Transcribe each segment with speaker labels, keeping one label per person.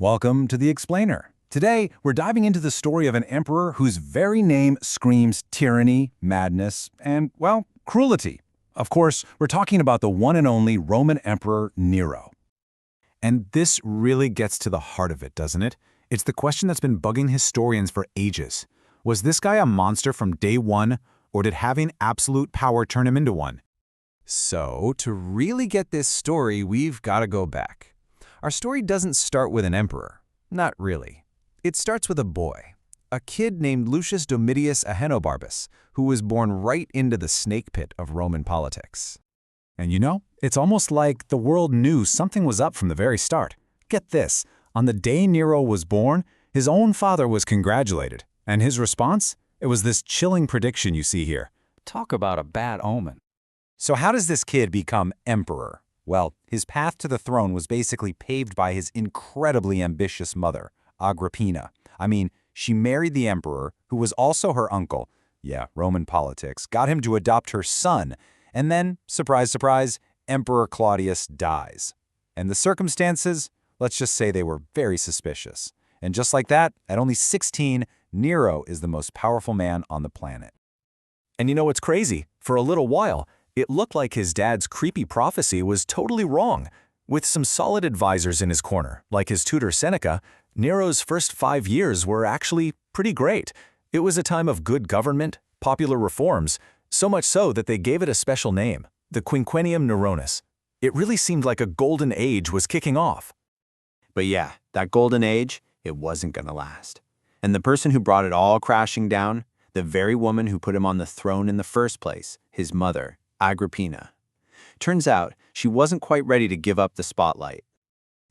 Speaker 1: Welcome to The Explainer. Today, we're diving into the story of an emperor whose very name screams tyranny, madness, and, well, cruelty. Of course, we're talking about the one and only Roman Emperor Nero.
Speaker 2: And this really gets to the heart of it, doesn't it? It's the question that's been bugging historians for ages. Was this guy a monster from day one, or did having absolute power turn him into one?
Speaker 3: So, to really get this story, we've got to go back. Our story doesn't start with an emperor. Not really. It starts with a boy, a kid named Lucius Domitius Ahenobarbus, who was born right into the snake pit of Roman politics.
Speaker 2: And you know, it's almost like the world knew something was up from the very start. Get this, on the day Nero was born, his own father was congratulated. And his response? It was this chilling prediction you see here.
Speaker 3: Talk about a bad omen.
Speaker 1: So how does this kid become emperor? Well, his path to the throne was basically paved by his incredibly ambitious mother, Agrippina. She married the emperor, who was also her uncle. Yeah, Roman politics. Got him to adopt her son. And then, surprise, surprise, Emperor Claudius dies. And the circumstances? Let's just say they were very suspicious. And just like that, at only 16, Nero is the most powerful man on the planet.
Speaker 3: And you know what's crazy? For a little while, it looked like his dad's creepy prophecy was totally wrong. With some solid advisors in his corner, like his tutor Seneca, Nero's first 5 years were actually pretty great. It was a time of good government, popular reforms, so much so that they gave it a special name, the Quinquennium Neronis. It really seemed like a golden age was kicking off.
Speaker 4: But yeah, that golden age, it wasn't gonna last. And the person who brought it all crashing down, the very woman who put him on the throne in the first place, his mother, Agrippina. Turns out, she wasn't quite ready to give up the spotlight.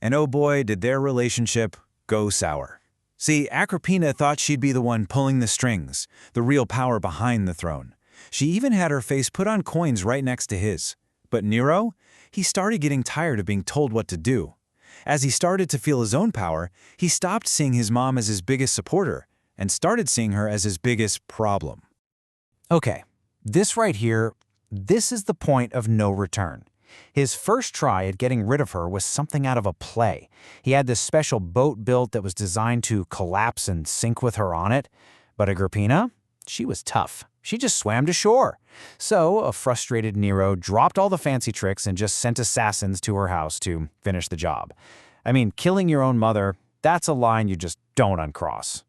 Speaker 1: And oh boy, did their relationship go sour. See, Agrippina thought she'd be the one pulling the strings, the real power behind the throne. She even had her face put on coins right next to his. But Nero? He started getting tired of being told what to do. As he started to feel his own power, he stopped seeing his mom as his biggest supporter and started seeing her as his biggest problem.
Speaker 5: Okay, this right here, this is the point of no return. His first try at getting rid of her was something out of a play. He had this special boat built that was designed to collapse and sink with her on it. But Agrippina, she was tough. She just swam to shore. So a frustrated Nero dropped all the fancy tricks and just sent assassins to her house to finish the job. Killing your own mother, that's a line you just don't uncross.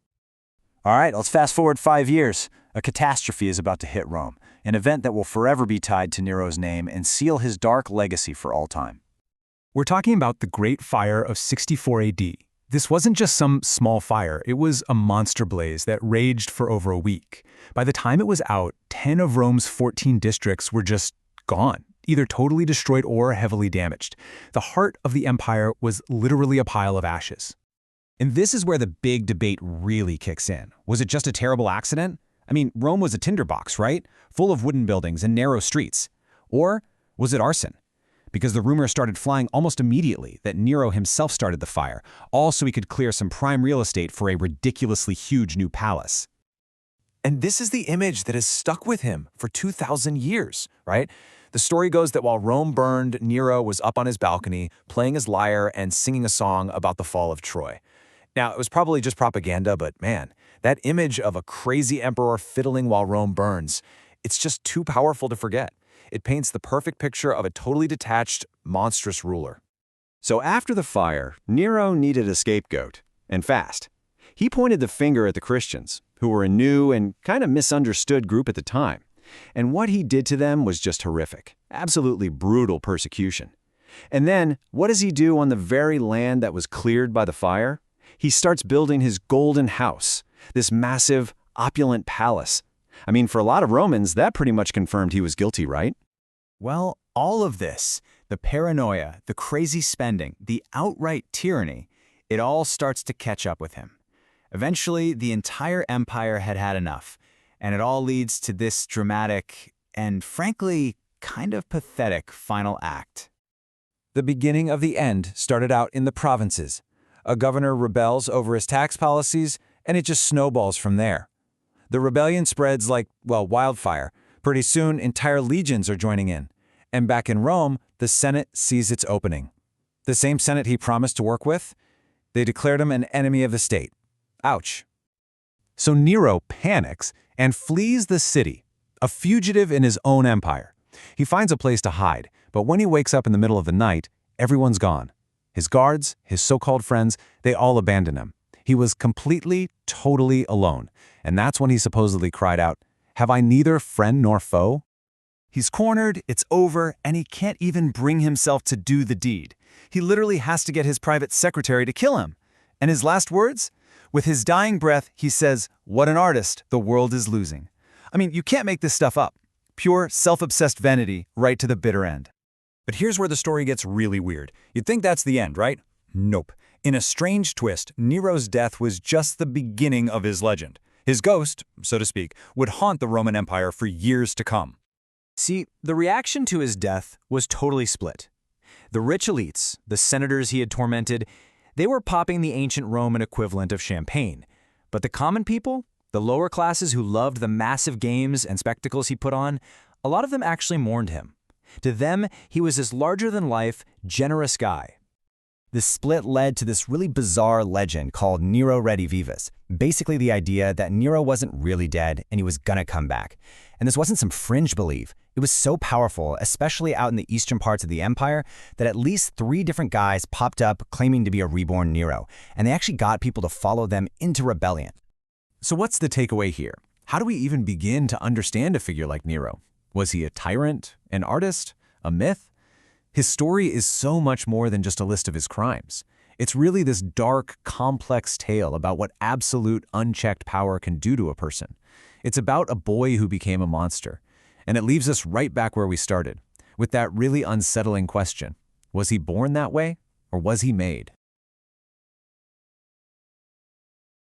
Speaker 1: All right, let's fast forward 5 years. A catastrophe is about to hit Rome, an event that will forever be tied to Nero's name and seal his dark legacy for all time.
Speaker 2: We're talking about the Great Fire of 64 AD. This wasn't just some small fire, it was a monster blaze that raged for over a week. By the time it was out, 10 of Rome's 14 districts were just gone, either totally destroyed or heavily damaged. The heart of the empire was literally a pile of ashes.
Speaker 5: And this is where the big debate really kicks in. Was it just a terrible accident? Rome was a tinderbox, right? Full of wooden buildings and narrow streets. Or was it arson? Because the rumor started flying almost immediately that Nero himself started the fire, all so he could clear some prime real estate for a ridiculously huge new palace.
Speaker 3: And this is the image that has stuck with him for 2,000 years, right? The story goes that while Rome burned, Nero was up on his balcony, playing his lyre and singing a song about the fall of Troy. Now, it was probably just propaganda, but man, that image of a crazy emperor fiddling while Rome burns, it's just too powerful to forget. It paints the perfect picture of a totally detached, monstrous ruler.
Speaker 4: So after the fire, Nero needed a scapegoat, and fast. He pointed the finger at the Christians, who were a new and kind of misunderstood group at the time. And what he did to them was just horrific, absolutely brutal persecution. And then, what does he do on the very land that was cleared by the fire? He starts building his golden house, this massive, opulent palace. For a lot of Romans, that pretty much confirmed he was guilty, right?
Speaker 5: Well, all of this, the paranoia, the crazy spending, the outright tyranny, it all starts to catch up with him. Eventually, the entire empire had had enough, and it all leads to this dramatic and, frankly, kind of pathetic final act.
Speaker 1: The beginning of the end started out in the provinces. A governor rebels over his tax policies, and it just snowballs from there. The rebellion spreads like, wildfire. Pretty soon, entire legions are joining in. And back in Rome, the Senate sees its opening. The same Senate he promised to work with? They declared him an enemy of the state. Ouch.
Speaker 2: So Nero panics and flees the city, a fugitive in his own empire. He finds a place to hide, but when he wakes up in the middle of the night, everyone's gone. His guards, his so-called friends, they all abandon him. He was completely, totally alone, and that's when he supposedly cried out, "Have I neither friend nor foe?"
Speaker 6: He's cornered, it's over, and he can't even bring himself to do the deed. He literally has to get his private secretary to kill him. And his last words? With his dying breath, he says, "What an artist the world is losing." I mean, you can't make this stuff up. Pure, self-obsessed vanity right to the bitter end.
Speaker 3: But here's where the story gets really weird. You'd think that's the end, right? Nope. In a strange twist, Nero's death was just the beginning of his legend. His ghost, so to speak, would haunt the Roman Empire for years to come.
Speaker 6: See, the reaction to his death was totally split. The rich elites, the senators he had tormented, they were popping the ancient Roman equivalent of champagne. But the common people, the lower classes who loved the massive games and spectacles he put on, a lot of them actually mourned him. To them, he was this larger-than-life, generous guy.
Speaker 5: This split led to this really bizarre legend called Nero Redivivus, basically the idea that Nero wasn't really dead and he was gonna come back. And this wasn't some fringe belief. It was so powerful, especially out in the eastern parts of the empire, that at least 3 different guys popped up claiming to be a reborn Nero, and they actually got people to follow them into rebellion.
Speaker 2: So what's the takeaway here? How do we even begin to understand a figure like Nero? Was he a tyrant, an artist, a myth? His story is so much more than just a list of his crimes. It's really this dark, complex tale about what absolute, unchecked power can do to a person. It's about a boy who became a monster. And it leaves us right back where we started, with that really unsettling question. Was he born that way, or was he made?